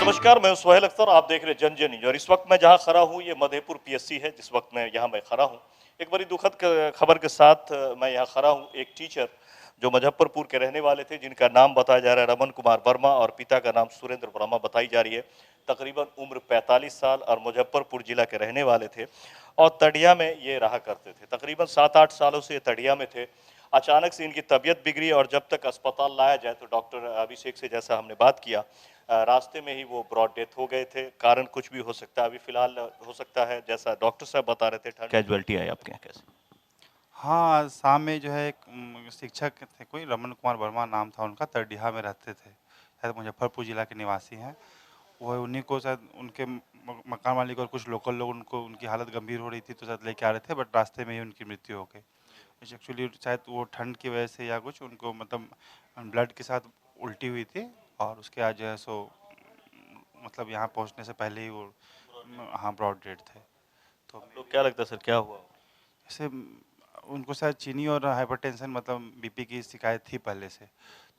नमस्कार, मैं सुहेल अख्तर, आप देख रहे हैं जन जन न्यूज़। और इस वक्त मैं जहां खड़ा हूं ये मधेपुर पीएससी है, जिस वक्त मैं खड़ा हूं। एक बड़ी दुखद खबर के साथ मैं यहां खड़ा हूं। एक टीचर जो मुजफ्फरपुर के रहने वाले थे, जिनका नाम बताया जा रहा है रमन कुमार वर्मा और पिता का नाम सुरेंद्र वर्मा बताई जा रही है। तकरीबन उम्र 45 साल और मुजफ्फरपुर जिला के रहने वाले थे और तड़िया में ये रहा करते थे। तकरीबन 7-8 सालों से ये तड़िया में थे। अचानक से इनकी तबीयत बिगड़ी और जब तक अस्पताल लाया जाए तो डॉक्टर अभिषेक से जैसा हमने बात किया, रास्ते में ही वो ब्रॉड डेथ हो गए थे। कारण कुछ भी हो सकता है, अभी फिलहाल हो सकता है जैसा डॉक्टर साहब बता रहे थे ठंड कैजुअल्टी आई आपके यहाँ कैसे? हाँ, आज शाम में जो है एक शिक्षक थे, कोई रमन कुमार वर्मा नाम था उनका, तरडीहा में रहते थे, शायद मुजफ्फरपुर जिला के निवासी हैं। वो उन्हीं को शायद उनके मकान मालिक और कुछ लोकल लोग उनको, उनकी हालत गंभीर हो रही थी तो शायद लेके आ रहे थे, बट रास्ते में ही उनकी मृत्यु हो गई। एक्चुअली शायद वो ठंड की वजह से या कुछ उनको मतलब ब्लड के साथ उल्टी हुई थी और उसके बाद जो है सो मतलब यहाँ पहुँचने से पहले ही वो हाँ ब्रॉड डेड थे। तो तो क्या लगता है सर, क्या हुआ? जैसे उनको शायद चीनी और हाइपरटेंशन मतलब बीपी की शिकायत थी पहले से,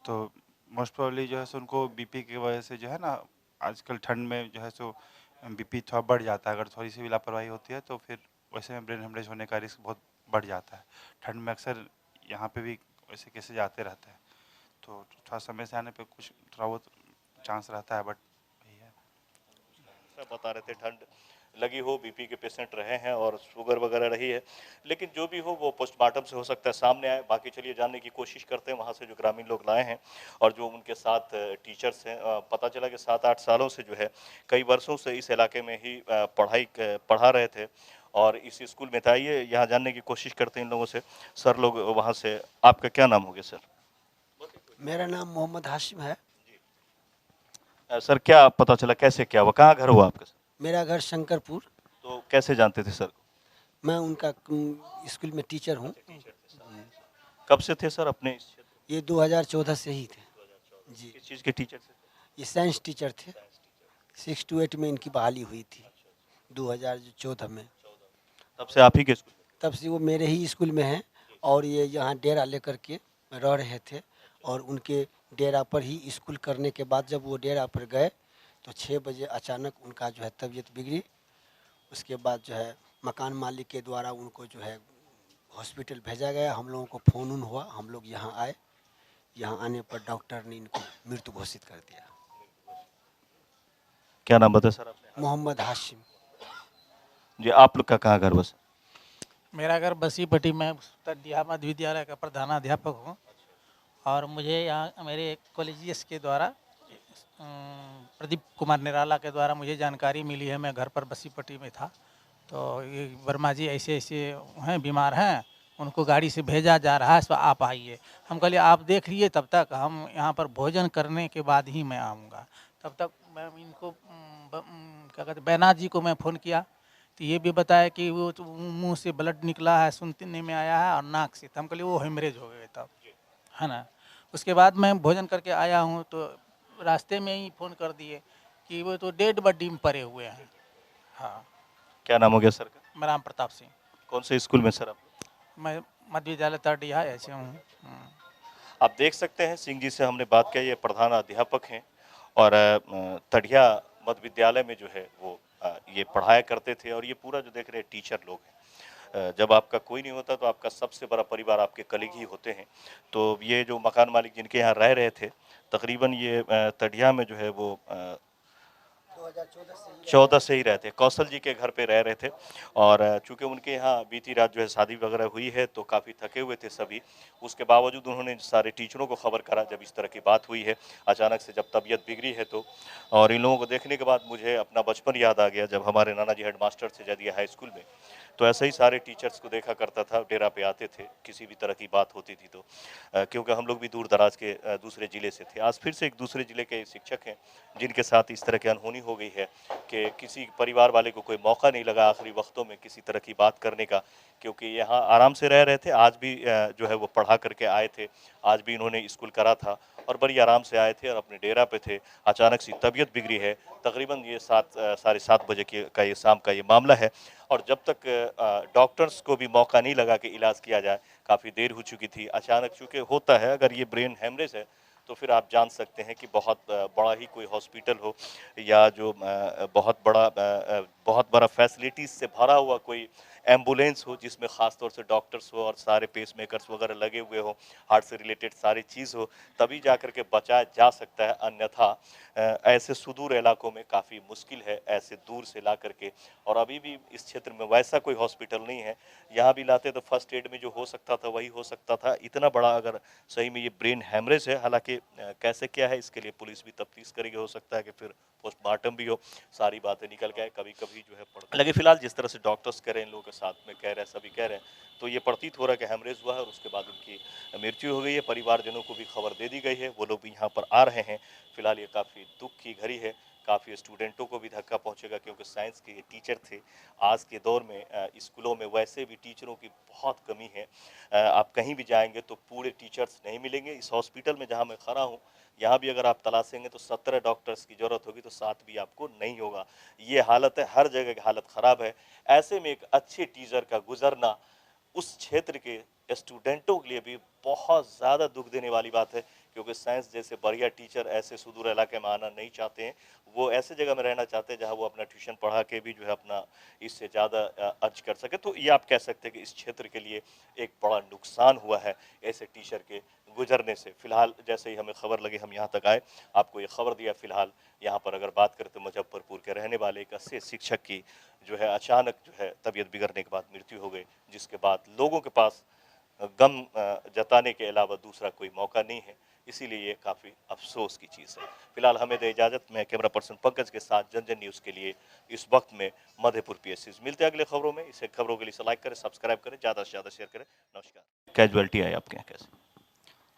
तो मोस्ट प्रोबेबली जो है सो उनको बीपी की वजह से जो है ना, आजकल ठंड में जो है सो बीपी थोड़ा बढ़ जाता है। अगर थोड़ी सी भी लापरवाही होती है तो फिर वैसे में ब्रेन हेमरेज होने का रिस्क बहुत बढ़ जाता है। ठंड में अक्सर यहाँ पे भी वैसे केसेज आते रहते हैं, तो थोड़ा समय से आने पे कुछ थोड़ा बहुत चांस रहता है, बट वही है। सब बता रहे थे ठंड लगी हो, बीपी के पेशेंट रहे हैं और शुगर वगैरह रही है। लेकिन जो भी हो वो पोस्टमार्टम से हो सकता है सामने आए। बाकी चलिए जानने की कोशिश करते हैं वहाँ से जो ग्रामीण लोग लाए हैं और जो उनके साथ टीचर्स हैं। पता चला कि 7-8 सालों से जो है, कई वर्षों से इस इलाके में ही पढ़ा रहे थे और इस स्कूल में था। ये यहाँ जानने की कोशिश करते हैं इन लोगों से। सर लोग वहाँ से, आपका क्या नाम हो गया सर? मेरा नाम मोहम्मद हाशिम है। सर क्या पता चला, कैसे क्या हुआ, कहाँ घर हुआ आपका सर? मेरा घर शंकरपुर। तो कैसे जानते थे सर को? मैं उनका स्कूल में टीचर हूँ। कब से थे सर अपने इस क्षेत्र ये 2014 से ही थे। में? जी, किस चीज़ के टीचर से थे? ये साइंस टीचर थे। 6 to 8 में इनकी बहाली हुई थी, 2014 में। तब से आप ही के स्कूल में? तब से वो मेरे ही स्कूल में हैं और ये यहाँ डेरा लेकर के रह रहे थे। और उनके डेरा पर ही स्कूल करने के बाद जब वो डेरा पर गए तो 6 बजे अचानक उनका जो है तबीयत बिगड़ी। उसके बाद जो है मकान मालिक के द्वारा उनको जो है हॉस्पिटल भेजा गया। हम लोगों को फ़ोन उन हुआ, हम लोग यहाँ आए। यहाँ आने पर डॉक्टर ने इनको मृत्यु घोषित कर दिया। क्या नाम बताया सर आपने? मोहम्मद हाशिम। जी, आप लोग का कहाँ घर बस? मेरा घर बसीपट्टी में तरडीहा मध्य विद्यालय का प्रधानाध्यापक हूँ और मुझे यहाँ मेरे कॉलेजियस के द्वारा प्रदीप कुमार निराला के द्वारा मुझे जानकारी मिली है। मैं घर पर बसीपट्टी में था तो ये वर्मा जी ऐसे ऐसे हैं, बीमार हैं, उनको गाड़ी से भेजा जा रहा है, सो आप आइए। हम कहलिए आप देख लीजिए, तब तक हम यहाँ पर भोजन करने के बाद ही मैं आऊँगा। तब तक मैं इनको क्या कहते बैनाथ जी को मैं फ़ोन किया तो ये भी बताया कि वो तो मुंह से ब्लड निकला है, सुनने में आया है, और नाक से। तो हम कहलिए वो हेमरेज हो गए तब, है ना। उसके बाद मैं भोजन करके आया हूँ तो रास्ते में ही फ़ोन कर दिए कि वो तो डेड बॉडी में पड़े हुए हैं। हाँ, क्या नाम हो गया सर का? मैं राम प्रताप सिंह। कौन से स्कूल में सर आप? मैं मध्य विद्यालय तरडीहा ऐसे हूँ। आप देख सकते हैं, सिंह जी से हमने बात किया, ये प्रधान अध्यापक हैं और तड़िया मध्य विद्यालय में जो है वो ये पढ़ाया करते थे। और ये पूरा जो देख रहे हैं टीचर लोग हैं। जब आपका कोई नहीं होता तो आपका सबसे बड़ा परिवार आपके कलीग ही होते हैं। तो ये जो मकान मालिक जिनके यहाँ रह रहे थे, तकरीबन ये तड़िया में जो है वो 14 से ही रहते, कौशल जी के घर पे रह रहे थे। और चूंकि उनके यहाँ बीती रात जो है शादी वगैरह हुई है तो काफ़ी थके हुए थे सभी। उसके बावजूद उन्होंने सारे टीचरों को खबर करा जब इस तरह की बात हुई है, अचानक से जब तबीयत बिगड़ी है तो। और इन लोगों को देखने के बाद मुझे अपना बचपन याद आ गया, जब हमारे नाना जी हेडमास्टर थे जदिया हाई स्कूल में। तो ऐसे ही सारे टीचर्स को देखा करता था, डेरा पे आते थे किसी भी तरह की बात होती थी तो। क्योंकि हम लोग भी दूर दराज के दूसरे ज़िले से थे। आज फिर से एक दूसरे ज़िले के शिक्षक हैं जिनके साथ इस तरह की अनहोनी हो गई है कि किसी परिवार वाले को कोई मौका नहीं लगा आखिरी वक्तों में किसी तरह की बात करने का। क्योंकि यहाँ आराम से रह रहे थे, आज भी जो है वो पढ़ा करके आए थे, आज भी इन्होंने स्कूल करा था और बड़ी आराम से आए थे और अपने डेरा पे थे। अचानक से तबीयत बिगड़ी है। तकरीबन ये 7 साढ़े 7 बजे का ये शाम का ये मामला है। और जब तक डॉक्टर्स को भी मौका नहीं लगा कि इलाज किया जाए, काफ़ी देर हो चुकी थी। अचानक चूँकि होता है, अगर ये ब्रेन हेमरेज है तो फिर आप जान सकते हैं कि बहुत बड़ा ही कोई हॉस्पिटल हो या जो बहुत बड़ा फैसिलिटीज़ से भरा हुआ कोई एम्बुलेंस हो जिसमें ख़ास तौर से डॉक्टर्स हो और सारे पेसमेकर्स वगैरह लगे हुए हो, हार्ट से रिलेटेड सारी चीज़ हो, तभी जा कर के बचाया जा सकता है। अन्यथा ऐसे सुदूर इलाकों में काफ़ी मुश्किल है ऐसे दूर से ला कर के। और अभी भी इस क्षेत्र में वैसा कोई हॉस्पिटल नहीं है। यहाँ भी लाते तो फर्स्ट एड में जो हो सकता था वही हो सकता था। इतना बड़ा अगर सही में ये ब्रेन हैमरेज है, हालाँकि कैसे क्या है इसके लिए पुलिस भी तफ्तीश करेगी, हो सकता है कि फिर पोस्टमार्टम भी हो, सारी बातें निकल के आए, कभी-कभी जो है पड़ लगे फिलहाल जिस तरह से डॉक्टर्स कह रहे हैं, इन लोगों के साथ में कह रहे हैं, सभी कह रहे हैं, तो ये प्रतीत हो रहा है कि हैमरेज हुआ है और उसके बाद उनकी मृत्यु हो गई है। परिवारजनों को भी खबर दे दी गई है, वो लोग भी यहाँ पर आ रहे हैं। फिलहाल ये काफ़ी दुःख की घड़ी है, काफ़ी स्टूडेंटों को भी धक्का पहुँचेगा क्योंकि साइंस के ये टीचर थे। आज के दौर में स्कूलों में वैसे भी टीचरों की बहुत कमी है। आप कहीं भी जाएँगे तो पूरे टीचर्स नहीं मिलेंगे। इस हॉस्पिटल में जहाँ मैं खड़ा हूँ, यहाँ भी अगर आप तलाशेंगे तो 17 डॉक्टर्स की ज़रूरत होगी तो 7 भी आपको नहीं होगा। ये हालत है, हर जगह की हालत ख़राब है। ऐसे में एक अच्छे टीचर का गुज़रना उस क्षेत्र के स्टूडेंटों के लिए भी बहुत ज़्यादा दुःख देने वाली बात है क्योंकि साइंस जैसे बढ़िया टीचर ऐसे सुदूर इलाके में आना नहीं चाहते हैं। वो ऐसे जगह में रहना चाहते हैं जहाँ वो अपना ट्यूशन पढ़ा के भी जो है अपना इससे ज़्यादा अर्ज कर सके। तो ये आप कह सकते हैं कि इस क्षेत्र के लिए एक बड़ा नुकसान हुआ है ऐसे टीचर के गुजरने से। फिलहाल जैसे ही हमें खबर लगी हम यहाँ तक आए, आपको ये खबर दिया। फिलहाल यहाँ पर अगर बात करें तो मुजफ्फरपुर के रहने वाले एक 80 शिक्षक की जो है अचानक जो है तबीयत बिगड़ने के बाद मृत्यु हो गई, जिसके बाद लोगों के पास गम जताने के अलावा दूसरा कोई मौका नहीं है। इसीलिए ये काफ़ी अफसोस की चीज़ है। फिलहाल हमें दे इजाज़त। मैं कैमरा पर्सन पंकज के साथ जन न्यूज़ के लिए इस वक्त में मधेपुर पीएससी से मिलते हैं अगले खबरों में। इसे खबरों के लिए लाइक करें, सब्सक्राइब करें, ज़्यादा से ज़्यादा शेयर करें। नमस्कार। कैजुअलिटी आई आपके यहाँ कैसे?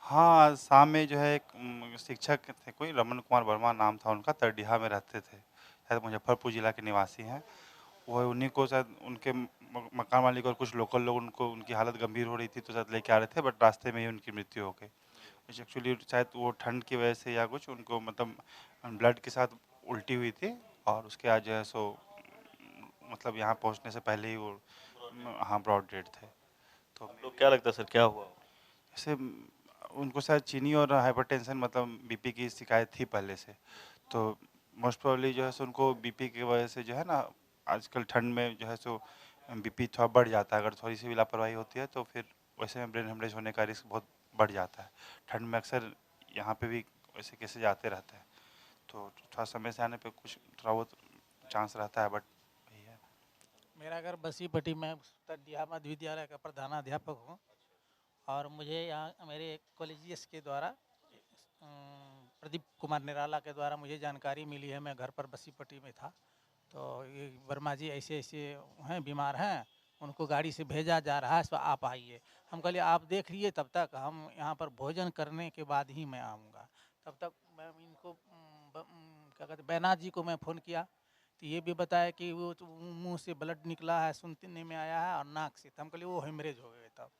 हाँ, आज शाम में जो है एक शिक्षक थे कोई, रमन कुमार वर्मा नाम था उनका, तरडीहा में रहते थे। शायद मुजफ्फरपुर ज़िला के निवासी हैं। वो उन्हीं को शायद उनके मकान मालिक और कुछ लोकल लोग उनको, उनकी हालत गंभीर हो रही थी तो शायद लेके आ रहे थे, बट रास्ते में ही उनकी मृत्यु हो गई। एक्चुअली शायद वो ठंड की वजह से या कुछ उनको मतलब ब्लड के साथ उल्टी हुई थी और उसके बाद जो है सो मतलब यहाँ पहुँचने से पहले ही वो हाँ ब्रॉड डेड थे। तो तो क्या लगता है सर क्या हुआ? जैसे उनको शायद चीनी और हाइपरटेंशन मतलब बीपी की शिकायत थी पहले से, तो मोस्ट प्रोबेबली जो है सो उनको बीपी की वजह से जो है ना, आजकल ठंड में जो है सो बीपी थोड़ा बढ़ जाता है। अगर थोड़ी सी भी लापरवाही होती है तो फिर वैसे में ब्रेन हेमरेज होने का रिस्क बहुत बढ़ जाता है। ठंड में अक्सर यहाँ पे भी वैसे केसेज आते रहते हैं, तो थोड़ा समय से आने पे कुछ थोड़ा बहुत चांस रहता है, बट वही है। मेरा घर बसीपट्टी में तरडीहा मध्य विद्यालय का प्रधानाध्यापक हूँ और मुझे यहाँ मेरे कॉलेजियस के द्वारा प्रदीप कुमार निराला के द्वारा मुझे जानकारी मिली है। मैं घर पर बसीपट्टी में था तो ये वर्मा जी ऐसे ऐसे हैं, बीमार हैं, उनको गाड़ी से भेजा जा रहा है, सो आप आइए। हम कहलिए आप देख लीजिए, तब तक हम यहाँ पर भोजन करने के बाद ही मैं आऊँगा। तब तक मैं इनको क्या कहते बैनाथ जी को मैं फ़ोन किया तो ये भी बताया कि वो मुंह से ब्लड निकला है, सुनने में आया है और नाक से। तो हम कहलिए वो हेमरेज हो गए तब